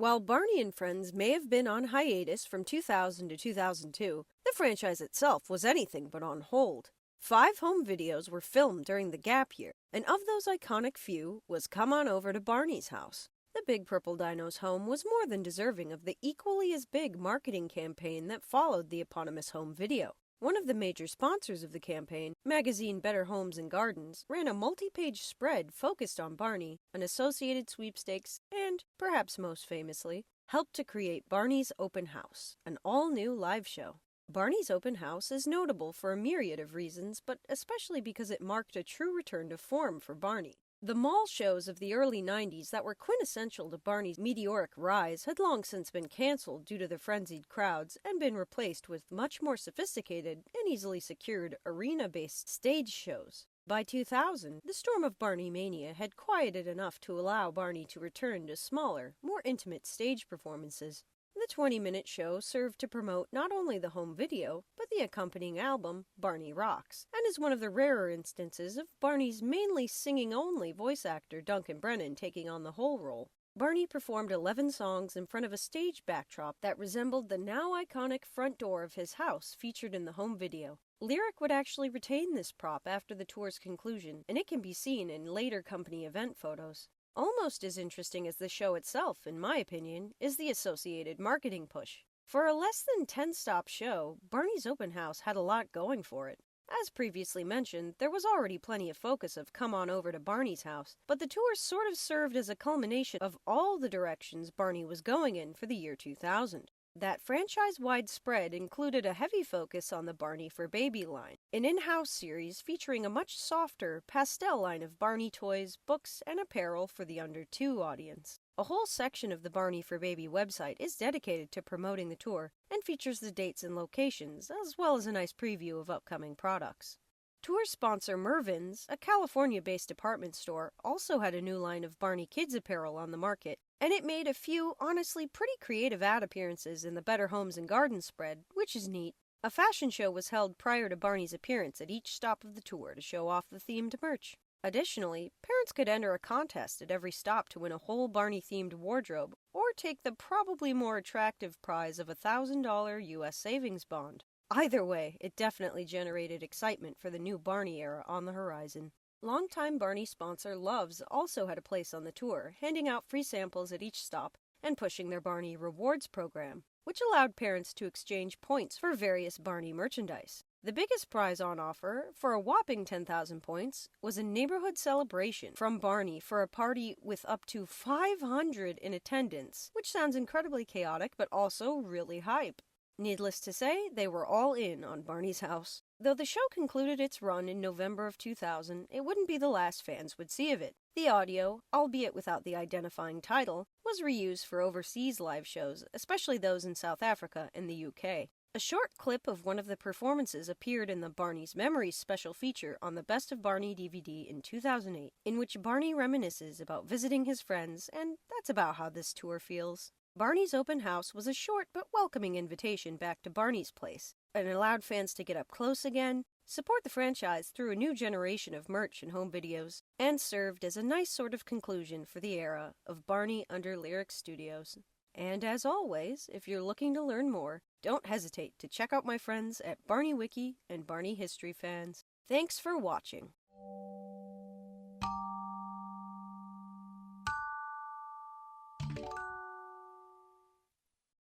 While Barney and Friends may have been on hiatus from 2000 to 2002, the franchise itself was anything but on hold. 5 home videos were filmed during the gap year, and of those iconic few was Come On Over to Barney's House. The Big Purple Dino's home was more than deserving of the equally as big marketing campaign that followed the eponymous home video. One of the major sponsors of the campaign, magazine Better Homes and Gardens, ran a multi-page spread focused on Barney, an associated sweepstakes, and, perhaps most famously, helped to create Barney's Open House, an all-new live show. Barney's Open House is notable for a myriad of reasons, but especially because it marked a true return to form for Barney. The mall shows of the early 90s that were quintessential to Barney's meteoric rise had long since been canceled due to the frenzied crowds and been replaced with much more sophisticated and easily secured arena-based stage shows. By 2000, the storm of Barney mania had quieted enough to allow Barney to return to smaller, more intimate stage performances. The 20-minute show served to promote not only the home video, but the accompanying album, Barney Rocks, and is one of the rarer instances of Barney's mainly singing-only voice actor Duncan Brennan taking on the whole role. Barney performed 11 songs in front of a stage backdrop that resembled the now iconic front door of his house featured in the home video. Lyric would actually retain this prop after the tour's conclusion, and it can be seen in later company event photos. Almost as interesting as the show itself, in my opinion, is the associated marketing push. For a less than 10-stop show, Barney's Open House had a lot going for it. As previously mentioned, there was already plenty of focus of Come On Over to Barney's House, but the tour sort of served as a culmination of all the directions Barney was going in for the year 2000. That franchise-wide spread included a heavy focus on the Barney for Baby line, an in-house series featuring a much softer, pastel line of Barney toys, books, and apparel for the under-2 audience. A whole section of the Barney for Baby website is dedicated to promoting the tour and features the dates and locations, as well as a nice preview of upcoming products. Tour sponsor Mervyn's, a California-based department store, also had a new line of Barney Kids apparel on the market, and it made a few, honestly, pretty creative ad appearances in the Better Homes and Gardens spread, which is neat. A fashion show was held prior to Barney's appearance at each stop of the tour to show off the themed merch. Additionally, parents could enter a contest at every stop to win a whole Barney-themed wardrobe, or take the probably more attractive prize of a $1,000 U.S. savings bond. Either way, it definitely generated excitement for the new Barney era on the horizon. Longtime Barney sponsor Love's also had a place on the tour, handing out free samples at each stop and pushing their Barney Rewards program, which allowed parents to exchange points for various Barney merchandise. The biggest prize on offer, for a whopping 10,000 points, was a neighborhood celebration from Barney for a party with up to 500 in attendance, which sounds incredibly chaotic but also really hype. Needless to say, they were all in on Barney's House. Though the show concluded its run in November of 2000, it wouldn't be the last fans would see of it. The audio, albeit without the identifying title, was reused for overseas live shows, especially those in South Africa and the UK. A short clip of one of the performances appeared in the Barney's Memories special feature on the Best of Barney DVD in 2008, in which Barney reminisces about visiting his friends, and that's about how this tour feels. Barney's Open House was a short but welcoming invitation back to Barney's place, and allowed fans to get up close again, support the franchise through a new generation of merch and home videos, and served as a nice sort of conclusion for the era of Barney under Lyric Studios. And as always, if you're looking to learn more, don't hesitate to check out my friends at Barney Wiki and Barney History Fans. Thanks for watching.